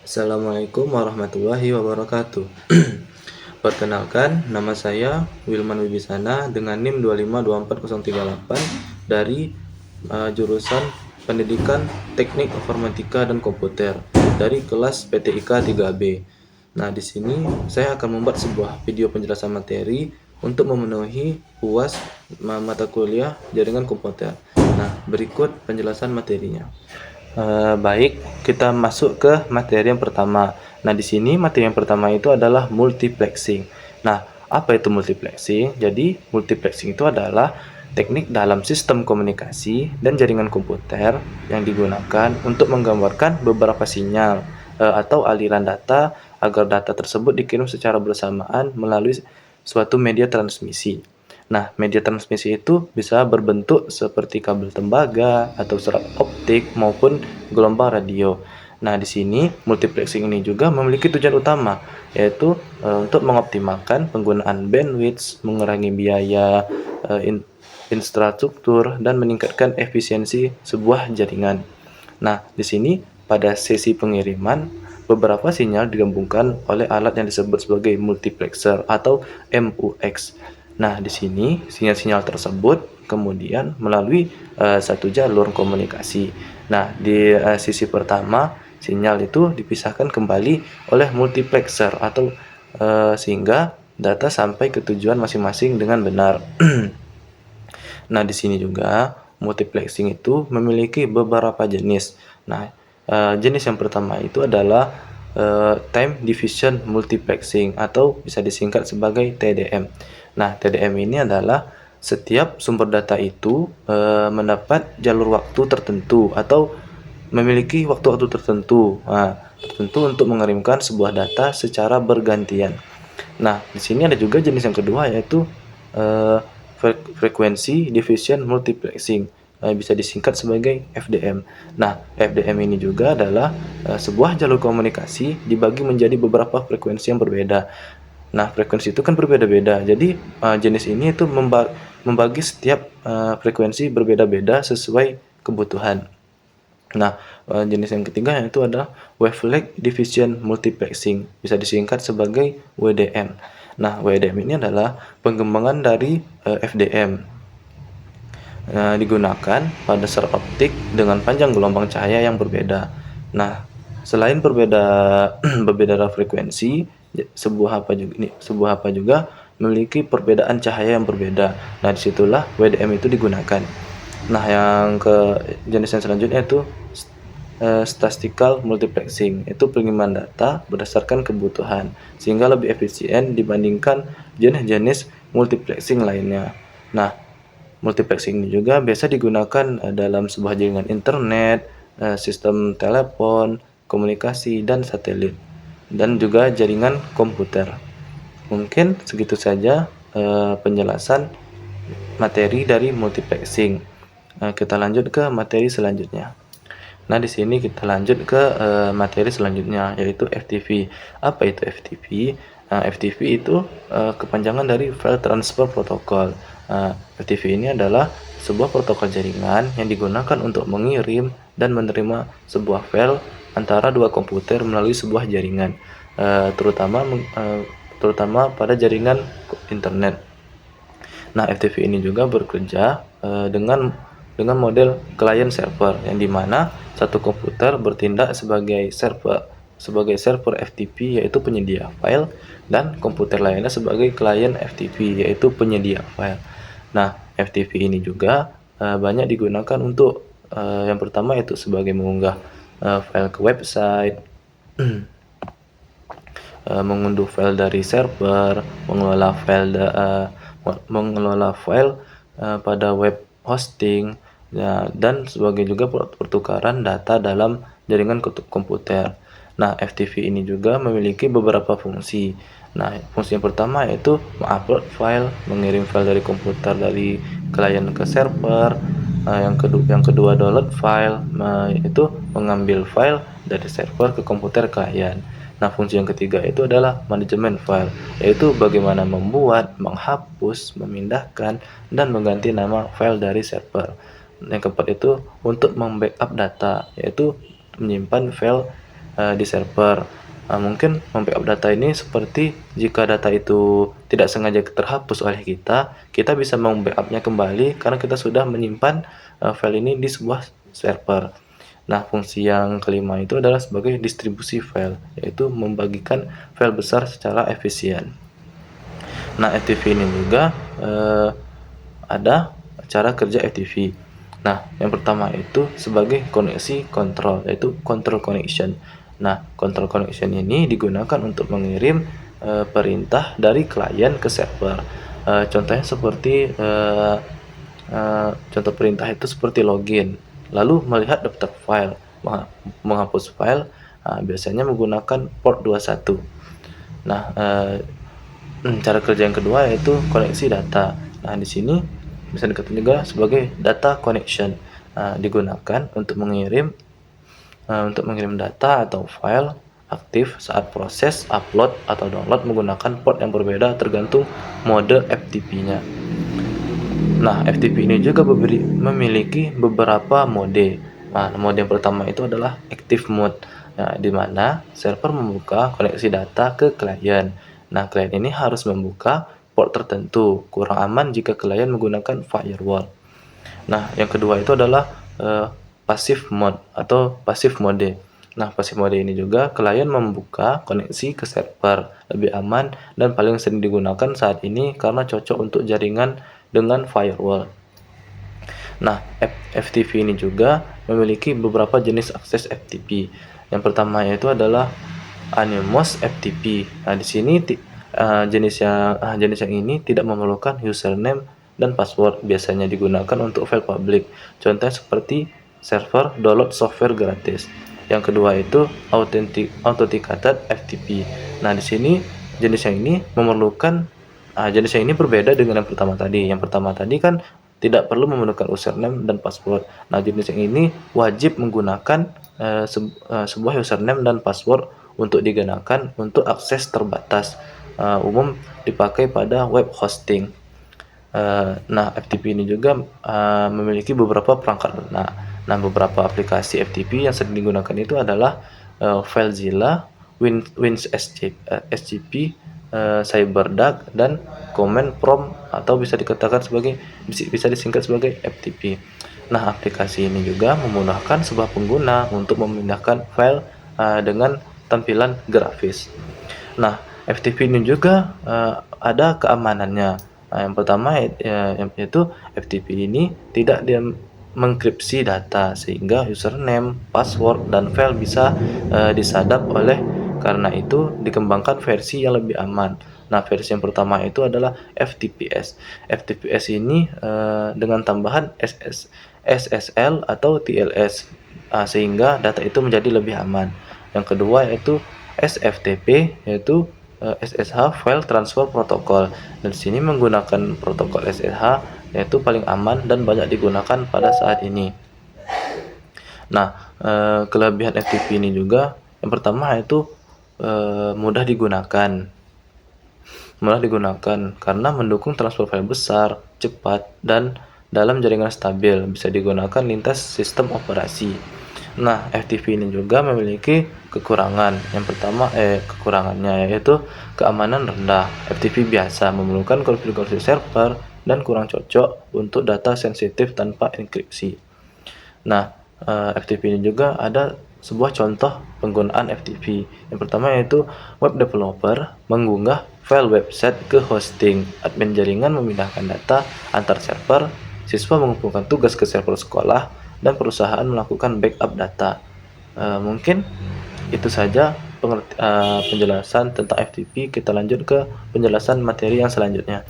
Assalamualaikum warahmatullahi wabarakatuh. Perkenalkan, nama saya Wilman Wibisana dengan NIM 2524038 dari jurusan Pendidikan Teknik Informatika dan Komputer dari kelas PTIK 3B. Nah, di sini saya akan membuat sebuah video penjelasan materi untuk memenuhi UAS mata kuliah Jaringan Komputer. Nah, berikut penjelasan materinya. Baik, kita masuk ke materi yang pertama. Nah, di sini materi yang pertama itu adalah multiplexing. Nah, apa itu multiplexing? Jadi, multiplexing itu adalah teknik dalam sistem komunikasi dan jaringan komputer yang digunakan untuk menggambarkan beberapa sinyal atau aliran data agar data tersebut dikirim secara bersamaan melalui suatu media transmisi. Nah, media transmisi itu bisa berbentuk seperti kabel tembaga atau serat optik maupun gelombang radio. Nah, di sini multiplexing ini juga memiliki tujuan utama, yaitu untuk mengoptimalkan penggunaan bandwidth, mengurangi biaya infrastruktur, dan meningkatkan efisiensi sebuah jaringan. Nah, di sini pada sesi pengiriman, beberapa sinyal digabungkan oleh alat yang disebut sebagai multiplexer atau MUX. Nah, di sini sinyal-sinyal tersebut kemudian melalui satu jalur komunikasi. Nah, di sisi pertama, sinyal itu dipisahkan kembali oleh multiplexer atau sehingga data sampai ke tujuan masing-masing dengan benar. Nah, di sini juga multiplexing itu memiliki beberapa jenis. Nah, jenis yang pertama itu adalah time division multiplexing atau bisa disingkat sebagai TDM. Nah, TDM ini adalah setiap sumber data itu mendapat jalur waktu tertentu atau memiliki waktu-waktu tertentu, tertentu untuk mengirimkan sebuah data secara bergantian. Nah, di sini ada juga jenis yang kedua yaitu frekuensi division multiplexing, bisa disingkat sebagai FDM. Nah, FDM ini juga adalah sebuah jalur komunikasi dibagi menjadi beberapa frekuensi yang berbeda. Nah, frekuensi itu kan berbeda-beda. Jadi, jenis ini itu membagi setiap frekuensi berbeda-beda sesuai kebutuhan. Nah, jenis yang ketiga yaitu adalah wavelength division multiplexing, bisa disingkat sebagai WDM. Nah, WDM ini adalah pengembangan dari FDM. Digunakan pada serat optik dengan panjang gelombang cahaya yang berbeda. Nah, selain berbeda frekuensi, sebuah HP juga memiliki perbedaan cahaya yang berbeda. Nah, disitulah WDM itu digunakan. Nah, jenis yang selanjutnya itu statistical multiplexing, itu pengiriman data berdasarkan kebutuhan sehingga lebih efisien dibandingkan jenis-jenis multiplexing lainnya. Nah, multiplexing ini juga biasa digunakan dalam sebuah jaringan internet, sistem telepon, komunikasi, dan satelit, dan juga jaringan komputer. Mungkin segitu saja penjelasan materi dari multiplexing. Kita lanjut ke materi selanjutnya. Nah, di sini kita lanjut ke materi selanjutnya, yaitu FTP. Apa itu FTP? Nah, FTP itu kepanjangan dari File Transfer Protocol. FTP ini adalah sebuah protokol jaringan yang digunakan untuk mengirim dan menerima sebuah file antara dua komputer melalui sebuah jaringan, terutama pada jaringan internet. Nah, FTP ini juga bekerja dengan model client server, yang dimana satu komputer bertindak sebagai server FTP, yaitu penyedia file, dan komputer lainnya sebagai klien FTP, yaitu penyedia file. Nah, FTP ini juga banyak digunakan untuk yang pertama itu sebagai mengunggah file ke website, mengunduh file dari server, mengelola file pada web hosting, ya, dan sebagai juga pertukaran data dalam jaringan komputer. Nah, FTP ini juga memiliki beberapa fungsi. Nah, fungsi yang pertama yaitu mengupload file, mengirim file dari komputer dari klien ke server. Yang kedua download file, itu mengambil file dari server ke komputer klien. Nah, fungsi yang ketiga itu adalah manajemen file, yaitu bagaimana membuat, menghapus, memindahkan, dan mengganti nama file dari server. Yang keempat itu untuk membackup data, yaitu menyimpan file di server. Mungkin membackup data ini seperti jika data itu tidak sengaja terhapus oleh kita bisa membackup-nya kembali karena kita sudah menyimpan file ini di sebuah server. Nah, fungsi yang kelima itu adalah sebagai distribusi file, yaitu membagikan file besar secara efisien. Nah, FTP ini juga ada cara kerja FTP. Nah, yang pertama itu sebagai koneksi kontrol, yaitu control connection. Nah, control connection ini digunakan untuk mengirim perintah dari klien ke server. Contohnya seperti contoh perintah itu seperti login, lalu melihat daftar file, menghapus file, biasanya menggunakan port 21. Nah, cara kerja yang kedua yaitu koneksi data. Nah, di sini bisa dikatakan juga sebagai data connection, digunakan untuk mengirim data atau file aktif saat proses upload atau download menggunakan port yang berbeda tergantung mode FTP-nya. Nah, FTP ini juga memiliki beberapa mode. Nah, mode yang pertama itu adalah active mode, di mana server membuka koneksi data ke klien. Nah, klien ini harus membuka port tertentu, kurang aman jika klien menggunakan firewall. Nah, yang kedua itu adalah passive mode atau passive mode. Nah, passive mode ini juga klien membuka koneksi ke server, lebih aman dan paling sering digunakan saat ini karena cocok untuk jaringan dengan firewall. Nah, FTP ini juga memiliki beberapa jenis akses FTP. Yang pertama yaitu adalah anonymous FTP. Nah, di sini jenis yang ini tidak memerlukan username dan password, biasanya digunakan untuk file publik. Contohnya seperti server download software gratis. Yang kedua itu authenticated FTP. Nah, di sini jenis yang ini berbeda dengan yang pertama tadi. Yang pertama tadi kan tidak perlu memerlukan username dan password. Nah, jenis yang ini wajib menggunakan sebuah username dan password untuk digunakan untuk akses terbatas, umum dipakai pada web hosting. Nah, FTP ini juga memiliki beberapa perangkat lunak. Nah, beberapa aplikasi FTP yang sering digunakan itu adalah FileZilla, WinSGP, CyberDuck, dan Command Prompt atau bisa disingkat sebagai FTP. Nah, aplikasi ini juga memudahkan sebuah pengguna untuk memindahkan file dengan tampilan grafis. Nah, FTP ini juga ada keamanannya. Nah, yang pertama yaitu FTP ini tidak mengenkripsi data sehingga username, password, dan file bisa disadap karena itu dikembangkan versi yang lebih aman. Nah, versi yang pertama itu adalah FTPS. FTPS ini dengan tambahan SSL atau TLS, sehingga data itu menjadi lebih aman. Yang kedua yaitu SFTP, yaitu SSH File Transfer Protocol. Dan di sini menggunakan protokol SSH yaitu paling aman dan banyak digunakan pada saat ini. Nah, kelebihan FTP ini juga yang pertama yaitu mudah digunakan karena mendukung transfer file besar, cepat, dan dalam jaringan stabil, bisa digunakan lintas sistem operasi. Nah, FTP ini juga memiliki kekurangan. Yang pertama kekurangannya yaitu keamanan rendah. FTP biasa memerlukan konfigurasi server dan kurang cocok untuk data sensitif tanpa enkripsi. Nah, FTP ini juga ada sebuah contoh penggunaan FTP. Yang pertama yaitu web developer mengunggah file website ke hosting, admin jaringan memindahkan data antar server, siswa mengumpulkan tugas ke server sekolah, dan perusahaan melakukan backup data. Mungkin itu saja penjelasan tentang FTP. Kita lanjut ke penjelasan materi yang selanjutnya.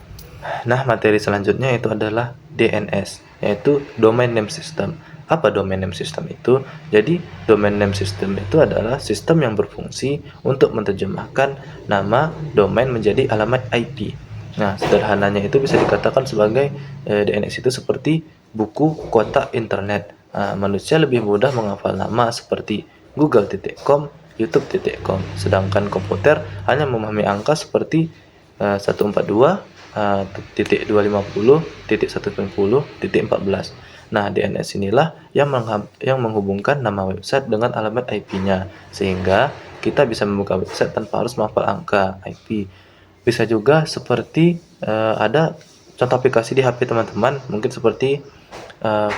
Nah, materi selanjutnya itu adalah DNS, yaitu Domain Name System. Apa Domain Name System itu? Jadi, Domain Name System itu adalah sistem yang berfungsi untuk menerjemahkan nama domain menjadi alamat IP. Nah, sederhananya itu bisa dikatakan sebagai DNS itu seperti buku kotak internet. Manusia lebih mudah menghafal nama seperti google.com, youtube.com, sedangkan komputer hanya memahami angka seperti 142.250.190.14. Nah, DNS inilah yang menghubungkan nama website dengan alamat IP-nya, sehingga kita bisa membuka website tanpa harus menghafal angka IP. Bisa juga seperti ada contoh aplikasi di HP teman-teman, mungkin seperti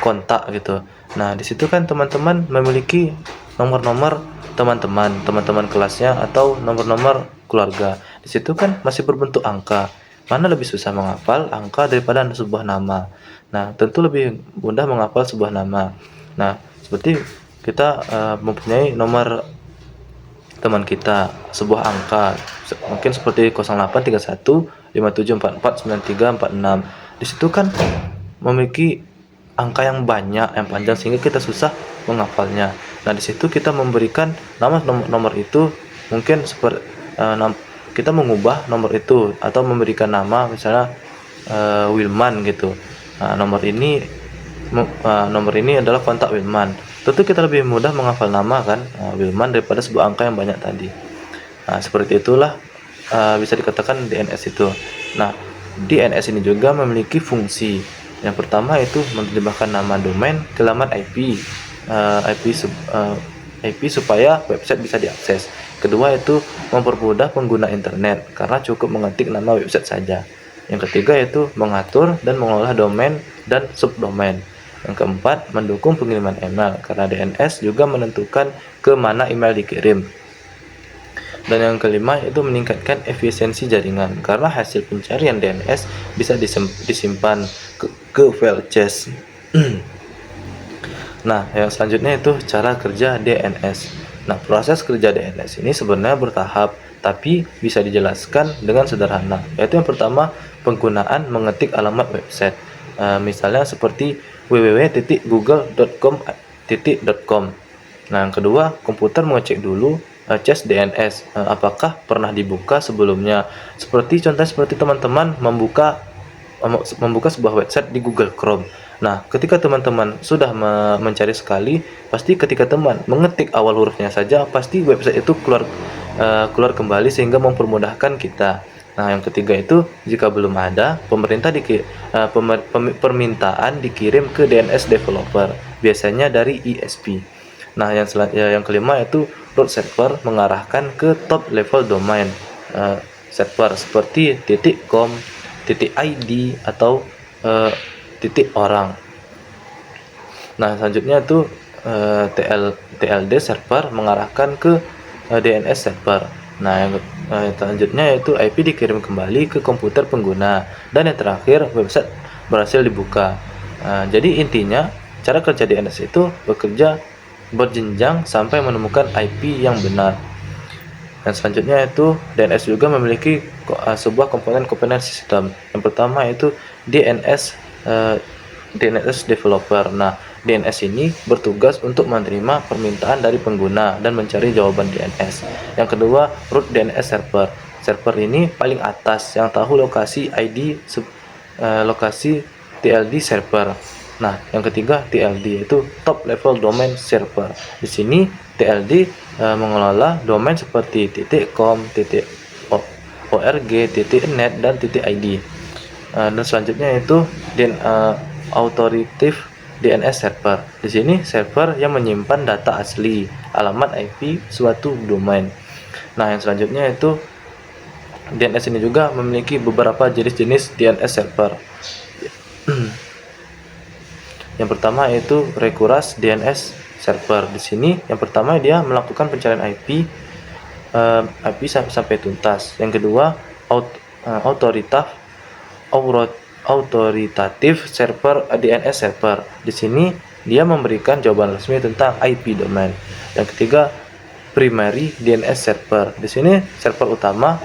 kontak gitu. Nah, di situ kan teman-teman memiliki nomor-nomor teman-teman kelasnya atau nomor-nomor keluarga. Di situ kan masih berbentuk angka. Mana lebih susah menghafal angka daripada sebuah nama. Nah, tentu lebih mudah menghafal sebuah nama. Nah, seperti kita mempunyai nomor teman kita, sebuah angka, mungkin seperti 083157449346. Di situ kan memiliki angka yang banyak, yang panjang, sehingga kita susah menghafalnya. Nah, di situ kita memberikan nama nomor itu, mungkin seperti kita mengubah nomor itu atau memberikan nama misalnya Wilman gitu. Nah, nomor ini adalah kontak Wilman. Tentu kita lebih mudah menghafal nama kan, Wilman, daripada sebuah angka yang banyak tadi. Nah, seperti itulah bisa dikatakan DNS itu. Nah, DNS ini juga memiliki fungsi. Yang pertama itu menerjemahkan nama domain ke alamat IP, IP supaya website bisa diakses. Kedua itu mempermudah pengguna internet karena cukup mengetik nama website saja. Yang ketiga itu mengatur dan mengelola domain dan subdomain. Yang keempat, mendukung pengiriman email karena DNS juga menentukan ke mana email dikirim. Dan yang kelima itu meningkatkan efisiensi jaringan karena hasil pencarian DNS bisa disimpan ke file cache. Nah, yang selanjutnya itu cara kerja DNS. Nah, proses kerja DNS ini sebenarnya bertahap, tapi bisa dijelaskan dengan sederhana. Yaitu yang pertama, penggunaan mengetik alamat website. Misalnya seperti www.google.com. Nah, yang kedua, komputer mengecek dulu cache DNS, apakah pernah dibuka sebelumnya. Seperti teman-teman membuka sebuah website di Google Chrome. Nah, ketika teman-teman sudah mencari sekali, pasti ketika teman mengetik awal hurufnya saja, pasti website itu keluar kembali sehingga mempermudahkan kita. Nah, yang ketiga itu jika belum ada, permintaan dikirim ke DNS developer, biasanya dari ISP. Nah, yang kelima itu root server mengarahkan ke top level domain server seperti .com, .id atau .orang. Nah, selanjutnya itu TLD server mengarahkan ke DNS server. Nah, yang selanjutnya yaitu IP dikirim kembali ke komputer pengguna, dan yang terakhir website berhasil dibuka. Jadi intinya cara kerja DNS itu bekerja berjenjang sampai menemukan IP yang benar. Dan selanjutnya itu DNS juga memiliki sebuah komponen sistem. Yang pertama itu DNS developer. Nah, DNS ini bertugas untuk menerima permintaan dari pengguna dan mencari jawaban DNS. Yang kedua, root DNS server. Server ini paling atas yang tahu lokasi ID lokasi TLD server. Nah, yang ketiga TLD itu top level domain server. Di sini TLD mengelola domain seperti .com, .org, .net dan .id. Dan selanjutnya itu authoritative DNS server. Di sini server yang menyimpan data asli, alamat IP suatu domain. Nah, yang selanjutnya itu DNS ini juga memiliki beberapa jenis-jenis DNS server. Yang pertama itu Recurrent DNS server. Di sini yang pertama dia melakukan pencarian IP sampai tuntas. Yang kedua authoritative server DNS server. Di sini dia memberikan jawaban resmi tentang IP domain. Yang ketiga primary DNS server. Di sini server utama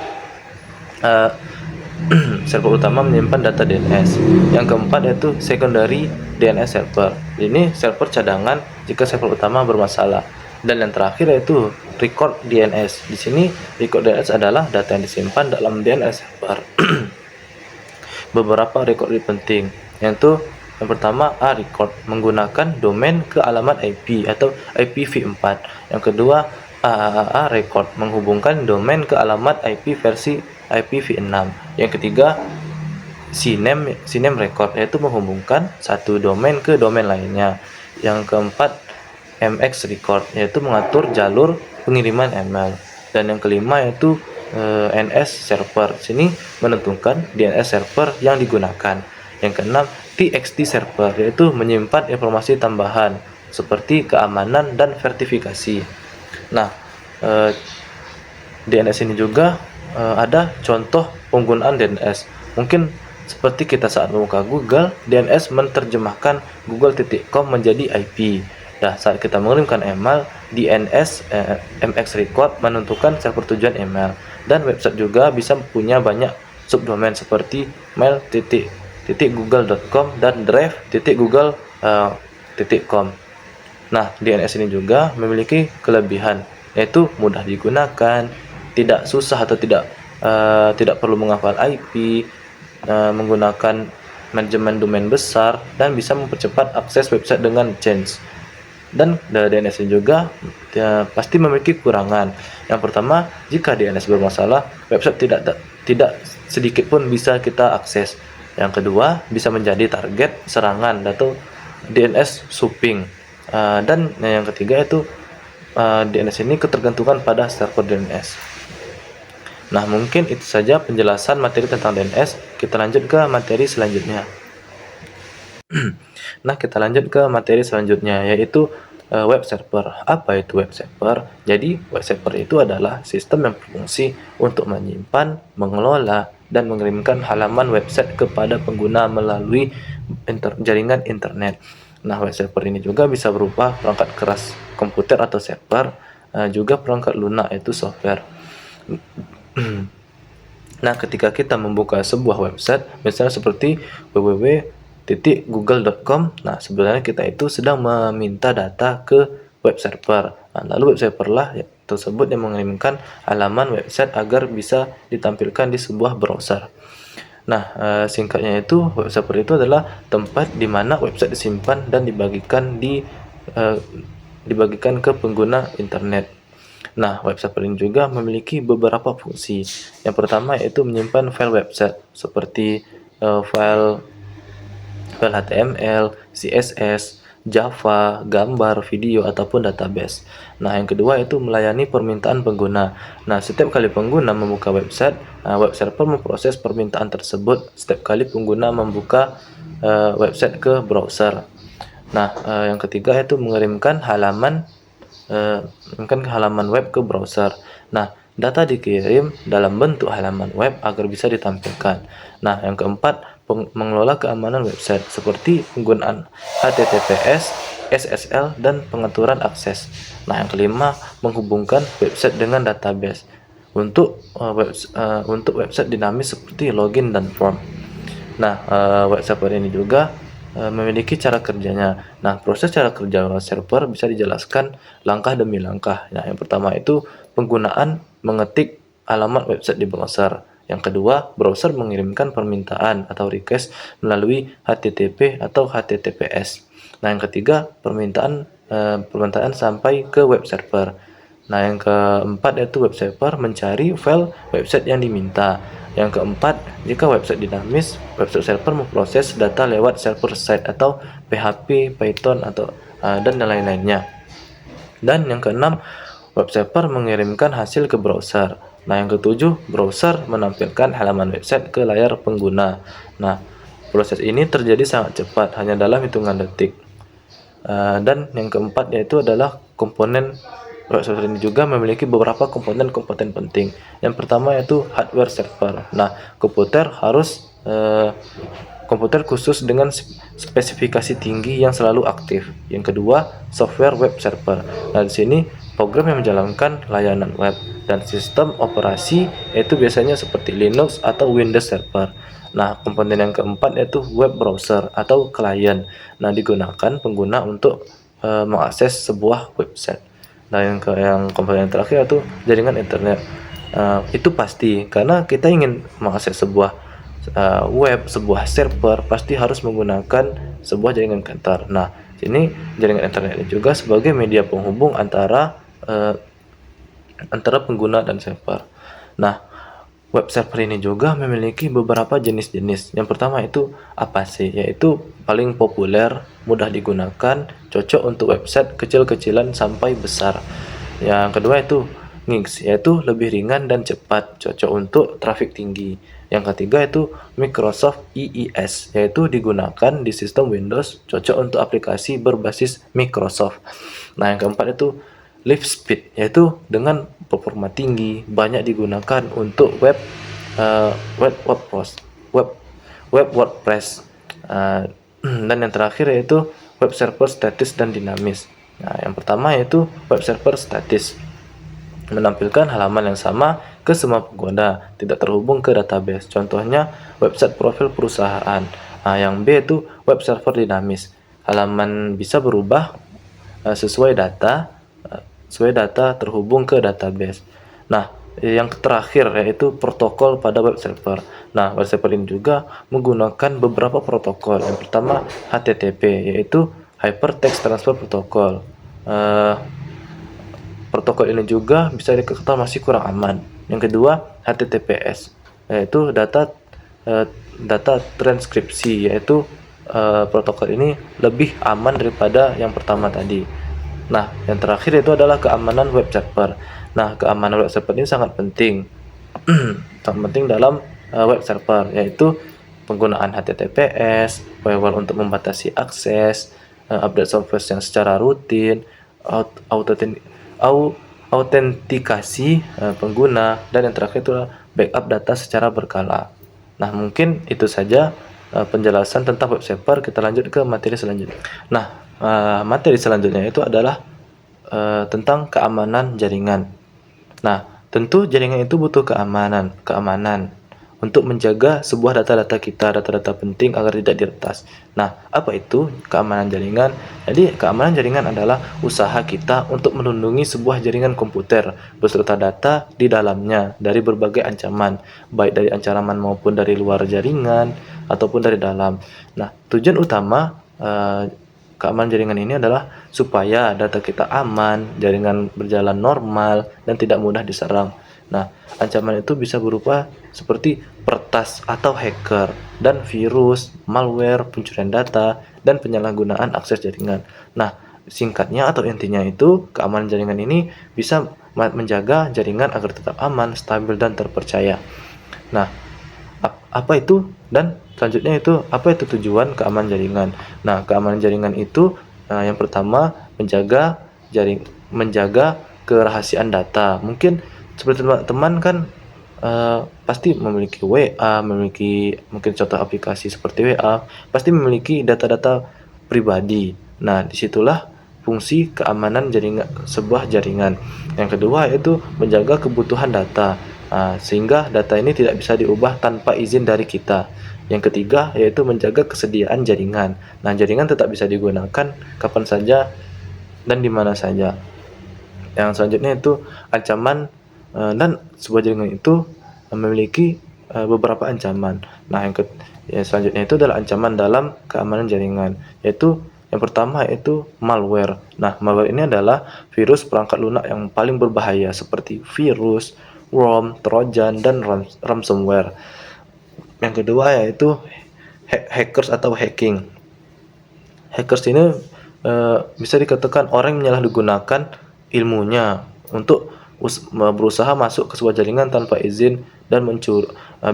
menyimpan data DNS. Yang keempat yaitu secondary DNS server. Ini server cadangan jika server utama bermasalah. Dan yang terakhir yaitu record DNS. Di sini record DNS adalah data yang disimpan dalam DNS server. Beberapa record penting, yaitu yang pertama record menggunakan domain ke alamat IP atau IPv4. Yang kedua record menghubungkan domain ke alamat IP versi IPv6. Yang ketiga syname record, yaitu menghubungkan satu domain ke domain lainnya. Yang keempat, MX record, yaitu mengatur jalur pengiriman email. Dan yang kelima yaitu NS server. Sini menentukan DNS server yang digunakan. Yang keenam, TXT server, yaitu menyimpan informasi tambahan seperti keamanan dan verifikasi. Nah, DNS ini juga ada contoh penggunaan DNS. Mungkin seperti kita saat membuka Google, DNS menerjemahkan google.com menjadi IP. Nah, saat kita mengirimkan email, DNS MX record menentukan server tujuan email. Dan website juga bisa punya banyak subdomain seperti mail.google.com dan drive.google.com. Nah, DNS ini juga memiliki kelebihan, yaitu mudah digunakan, tidak susah atau tidak perlu menghafal IP, menggunakan manajemen domain besar, dan bisa mempercepat akses website dengan change. Dan DNS ini juga pasti memiliki kekurangan. Yang pertama, jika DNS bermasalah, website tidak sedikit pun bisa kita akses. Yang kedua, bisa menjadi target serangan atau DNS spoofing. Dan yang ketiga itu DNS ini ketergantungan pada server DNS. Nah, mungkin itu saja penjelasan materi tentang DNS. Kita lanjut ke materi selanjutnya. Nah, kita lanjut ke materi selanjutnya, yaitu web server. Apa itu web server? Jadi, web server itu adalah sistem yang berfungsi untuk menyimpan, mengelola, dan mengirimkan halaman website kepada pengguna melalui jaringan internet. Nah, web server ini juga bisa berupa perangkat keras komputer atau server, juga perangkat lunak yaitu software. Nah, ketika kita membuka sebuah website, misalnya seperti www.google.com, nah sebenarnya kita itu sedang meminta data ke web server. Nah, lalu web server lah tersebut yang mengirimkan halaman website agar bisa ditampilkan di sebuah browser. Nah, singkatnya itu web server itu adalah tempat di mana website disimpan dan dibagikan ke pengguna internet. Nah, web server ini juga memiliki beberapa fungsi. Yang pertama yaitu menyimpan file website seperti file HTML, CSS, Java, gambar, video, ataupun database. Nah, yang kedua itu melayani permintaan pengguna. Nah, setiap kali pengguna membuka website, web server memproses permintaan tersebut setiap kali pengguna membuka website ke browser. Nah, yang ketiga itu mengirimkan halaman web ke browser. Nah, data dikirim dalam bentuk halaman web agar bisa ditampilkan. Nah, yang keempat, mengelola keamanan website seperti penggunaan HTTPS, SSL, dan pengaturan akses. Nah, yang kelima, menghubungkan website dengan database untuk website dinamis seperti login dan form. Nah, web server ini juga memiliki cara kerjanya. Nah, proses cara kerja web server bisa dijelaskan langkah demi langkah. Nah, yang pertama itu penggunaan mengetik alamat website di browser. Yang kedua, browser mengirimkan permintaan atau request melalui HTTP atau HTTPS. Nah, yang ketiga, permintaan sampai ke web server. Nah, yang keempat yaitu web server mencari file website yang diminta. Yang keempat, jika website dinamis, website server memproses data lewat server side atau PHP, Python atau dan lain-lainnya. Dan yang keenam, web server mengirimkan hasil ke browser. Nah, yang ketujuh, browser menampilkan halaman website ke layar pengguna. Nah, proses ini terjadi sangat cepat, hanya dalam hitungan detik. Dan yang keempat yaitu adalah komponen web server ini juga memiliki beberapa komponen penting. Yang pertama yaitu hardware server. Nah, komputer khusus dengan spesifikasi tinggi yang selalu aktif. Yang kedua, software web server. Nah, di sini program yang menjalankan layanan web dan sistem operasi yaitu biasanya seperti Linux atau Windows Server. Nah, komponen yang keempat yaitu web browser atau klien. Nah, digunakan pengguna untuk mengakses sebuah website. Nah, yang komponen terakhir yaitu jaringan internet. Itu pasti karena kita ingin mengakses sebuah web, sebuah server pasti harus menggunakan sebuah jaringan kantor. Nah, sini jaringan internet ini juga sebagai media penghubung antara pengguna dan server. Nah, web server ini juga memiliki beberapa jenis-jenis. Yang pertama itu apa sih? Yaitu paling populer, mudah digunakan, cocok untuk website kecil-kecilan sampai besar. Yang kedua itu Nginx, yaitu lebih ringan dan cepat, cocok untuk traffic tinggi. Yang ketiga itu Microsoft IIS, yaitu digunakan di sistem Windows, cocok untuk aplikasi berbasis Microsoft. Nah, yang keempat itu LiveSpeed, yaitu dengan performa tinggi, banyak digunakan untuk web WordPress. Dan yang terakhir yaitu web server statis dan dinamis. Nah, yang pertama yaitu web server statis, menampilkan halaman yang sama ke semua pengguna, tidak terhubung ke database. Contohnya website profil perusahaan. Nah, yang B itu web server dinamis, halaman bisa berubah sesuai data terhubung ke database. Nah, yang terakhir yaitu protokol pada web server. Nah, web server ini juga menggunakan beberapa protokol. Yang pertama HTTP, yaitu Hypertext Transfer Protocol. Protokol ini juga bisa dikatakan masih kurang aman. Yang kedua HTTPS, yaitu data transkripsi, yaitu protokol ini lebih aman daripada yang pertama tadi. Nah, yang terakhir itu adalah keamanan web server. Nah, keamanan web server ini sangat penting, sangat penting dalam web server, yaitu penggunaan HTTPS, firewall untuk membatasi akses, update software yang secara rutin, autentikasi pengguna, dan yang terakhir itu backup data secara berkala. Nah, mungkin itu saja penjelasan tentang web server. Kita lanjut ke materi selanjutnya. Nah, materi selanjutnya itu adalah tentang keamanan jaringan. Nah, tentu jaringan itu butuh keamanan untuk menjaga sebuah data-data kita, data-data penting agar tidak diretas. Nah, apa itu keamanan jaringan? Jadi, keamanan jaringan adalah usaha kita untuk melindungi sebuah jaringan komputer beserta data di dalamnya dari berbagai ancaman, baik dari ancaman maupun dari luar jaringan ataupun dari dalam. Nah, tujuan utama keamanan jaringan ini adalah supaya data kita aman, jaringan berjalan normal, dan tidak mudah diserang. Nah, ancaman itu bisa berupa seperti peretas atau hacker, dan virus, malware, pencurian data, dan penyalahgunaan akses jaringan. Nah, singkatnya atau intinya itu, keamanan jaringan ini bisa menjaga jaringan agar tetap aman, stabil, dan terpercaya. Nah, apa itu? Dan selanjutnya itu apa itu tujuan keamanan jaringan? Nah, keamanan jaringan itu yang pertama menjaga kerahasiaan data. Mungkin seperti teman-teman kan pasti memiliki WA, memiliki mungkin contoh aplikasi seperti WA, pasti memiliki data-data pribadi. Nah, disitulah fungsi keamanan sebuah jaringan. Yang kedua yaitu menjaga kebutuhan data, sehingga data ini tidak bisa diubah tanpa izin dari kita. Yang ketiga yaitu menjaga kesediaan jaringan. Nah, jaringan tetap bisa digunakan kapan saja dan di mana saja. Yang selanjutnya itu ancaman, dan sebuah jaringan itu memiliki beberapa ancaman. Nah, yang selanjutnya itu adalah ancaman dalam keamanan jaringan, yaitu yang pertama yaitu malware. Nah, malware ini adalah virus perangkat lunak yang paling berbahaya seperti virus, worm, trojan, dan ransomware. Yang kedua yaitu hackers atau hacking. Hackers ini bisa dikatakan orang yang menyalahgunakan ilmunya untuk berusaha masuk ke sebuah jaringan tanpa izin dan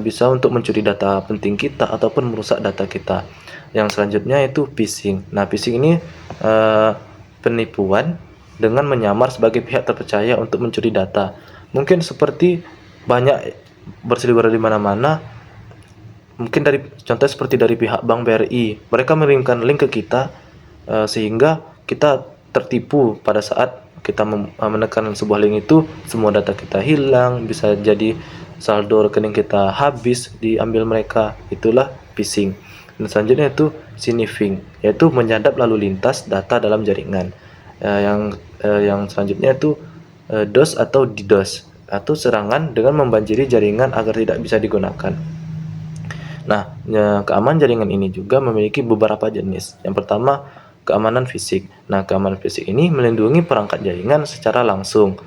bisa untuk mencuri data penting kita ataupun merusak data kita. Yang selanjutnya itu phishing. Nah, phishing ini penipuan dengan menyamar sebagai pihak terpercaya untuk mencuri data. Mungkin seperti banyak berseliweran di mana-mana. Mungkin contoh seperti dari pihak Bank BRI, mereka mengirimkan link ke kita sehingga kita tertipu. Pada saat kita menekan sebuah link itu, semua data kita hilang, bisa jadi saldo rekening kita habis diambil mereka. Itulah phishing. Dan selanjutnya itu sniffing, yaitu menyadap lalu lintas data dalam jaringan. Yang selanjutnya itu DOS atau DDoS, atau serangan dengan membanjiri jaringan agar tidak bisa digunakan. Nah, keamanan jaringan ini juga memiliki beberapa jenis. Yang pertama, keamanan fisik. Nah, keamanan fisik ini melindungi perangkat jaringan secara langsung.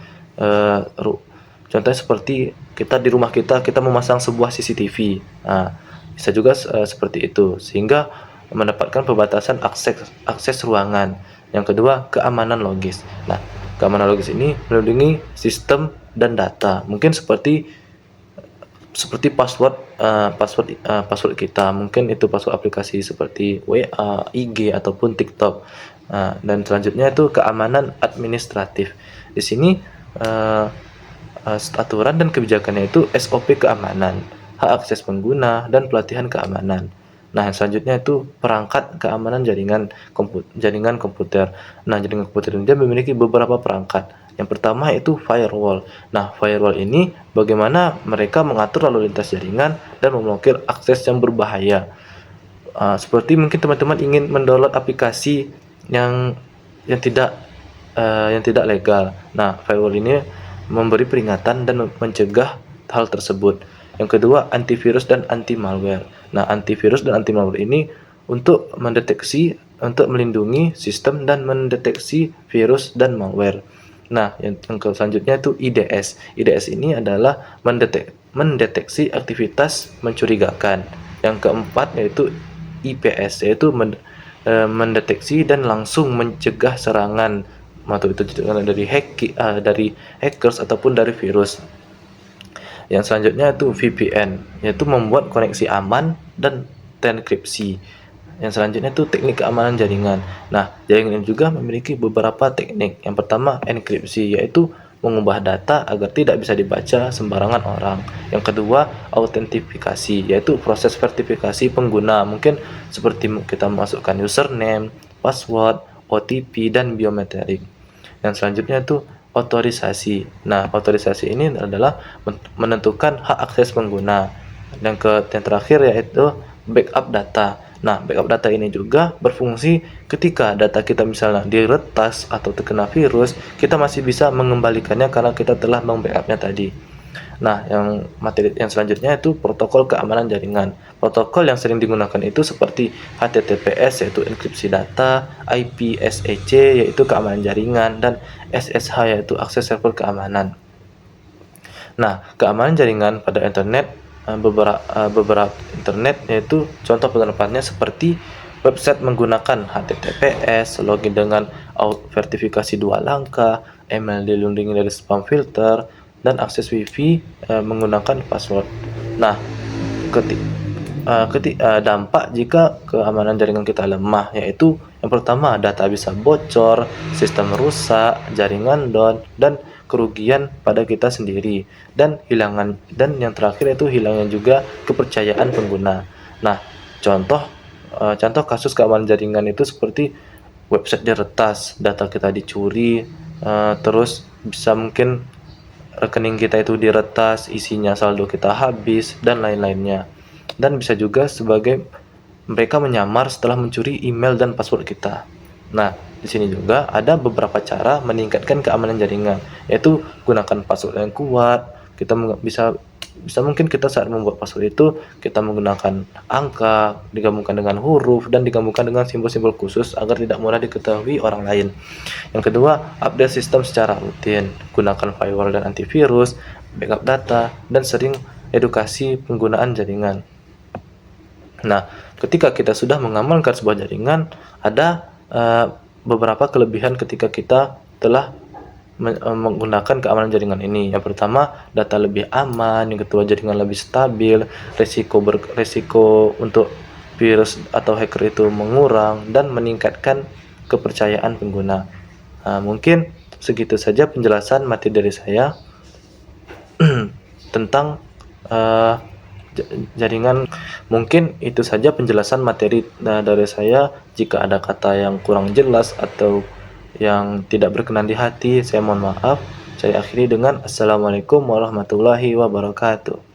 Contohnya seperti kita di rumah kita memasang sebuah CCTV. Nah, bisa juga seperti itu, sehingga mendapatkan pembatasan akses ruangan. Yang kedua, keamanan logis. Nah, keamanan logis ini melindungi sistem dan data. Mungkin seperti password kita, mungkin itu password aplikasi seperti WA, IG ataupun TikTok. Dan selanjutnya itu keamanan administratif. Di sini aturan dan kebijakannya itu SOP keamanan, hak akses pengguna, dan pelatihan keamanan. Nah, selanjutnya itu perangkat keamanan jaringan komputer. Nah, jaringan komputer ini dia memiliki beberapa perangkat. Yang pertama itu firewall. Nah, firewall ini bagaimana mereka mengatur lalu lintas jaringan dan memblokir akses yang berbahaya. Seperti mungkin teman-teman ingin mendownload aplikasi yang tidak legal. Nah, firewall ini memberi peringatan dan mencegah hal tersebut. Yang kedua, antivirus dan anti malware. Nah, antivirus dan anti malware ini untuk melindungi sistem dan mendeteksi virus dan malware. Nah, yang selanjutnya itu IDS. IDS ini adalah mendeteksi aktivitas mencurigakan. Yang keempat yaitu IPS, yaitu mendeteksi dan langsung mencegah serangan, atau itu dari hackers ataupun dari virus. Yang selanjutnya itu VPN, yaitu membuat koneksi aman dan tenkripsi. Yang selanjutnya itu teknik keamanan jaringan. Nah, jaringan ini juga memiliki beberapa teknik. Yang pertama, enkripsi, yaitu mengubah data agar tidak bisa dibaca sembarangan orang. Yang kedua, autentifikasi, yaitu proses verifikasi pengguna. Mungkin seperti kita masukkan username, password, OTP, dan biometrik. Yang selanjutnya itu otorisasi. Nah, otorisasi ini adalah menentukan hak akses pengguna. Yang terakhir yaitu backup data. Nah, backup data ini juga berfungsi ketika data kita misalnya diretas atau terkena virus, kita masih bisa mengembalikannya karena kita telah meng-backupnya tadi. Nah, materi yang selanjutnya itu protokol keamanan jaringan. Protokol yang sering digunakan itu seperti HTTPS, yaitu enkripsi data, IPSEC, yaitu keamanan jaringan, dan SSH, yaitu akses server keamanan. Nah, keamanan jaringan pada internet, beberapa internet, yaitu contoh penerapannya seperti website menggunakan HTTPS, login dengan verifikasi 2 langkah, email dilindungi dari spam filter, dan akses wifi menggunakan password. Nah, dampak jika keamanan jaringan kita lemah, yaitu yang pertama, data bisa bocor, sistem rusak, jaringan down, dan kerugian pada kita sendiri, dan yang terakhir itu hilangnya juga kepercayaan pengguna. Nah, contoh kasus keamanan jaringan itu seperti website diretas, data kita dicuri, terus bisa mungkin rekening kita itu diretas, isinya saldo kita habis, dan lain-lainnya. Dan bisa juga sebagai mereka menyamar setelah mencuri email dan password kita. Nah, di sini juga ada beberapa cara meningkatkan keamanan jaringan, yaitu gunakan password yang kuat. Kita bisa mungkin kita saat membuat password itu kita menggunakan angka digabungkan dengan huruf dan digabungkan dengan simbol-simbol khusus agar tidak mudah diketahui orang lain. Yang kedua, update sistem secara rutin, gunakan firewall dan antivirus, backup data, dan sering edukasi penggunaan jaringan. Nah, ketika kita sudah mengamankan sebuah jaringan, ada beberapa kelebihan ketika kita telah menggunakan keamanan jaringan ini. Yang pertama, data lebih aman. Yang kedua, jaringan lebih stabil. Resiko untuk virus atau hacker itu mengurang dan meningkatkan kepercayaan pengguna. Mungkin segitu saja penjelasan materi dari saya tentang jaringan. Mungkin itu saja penjelasan materi dari saya. Jika ada kata yang kurang jelas atau yang tidak berkenan di hati, saya mohon maaf. Saya akhiri dengan Assalamualaikum warahmatullahi wabarakatuh.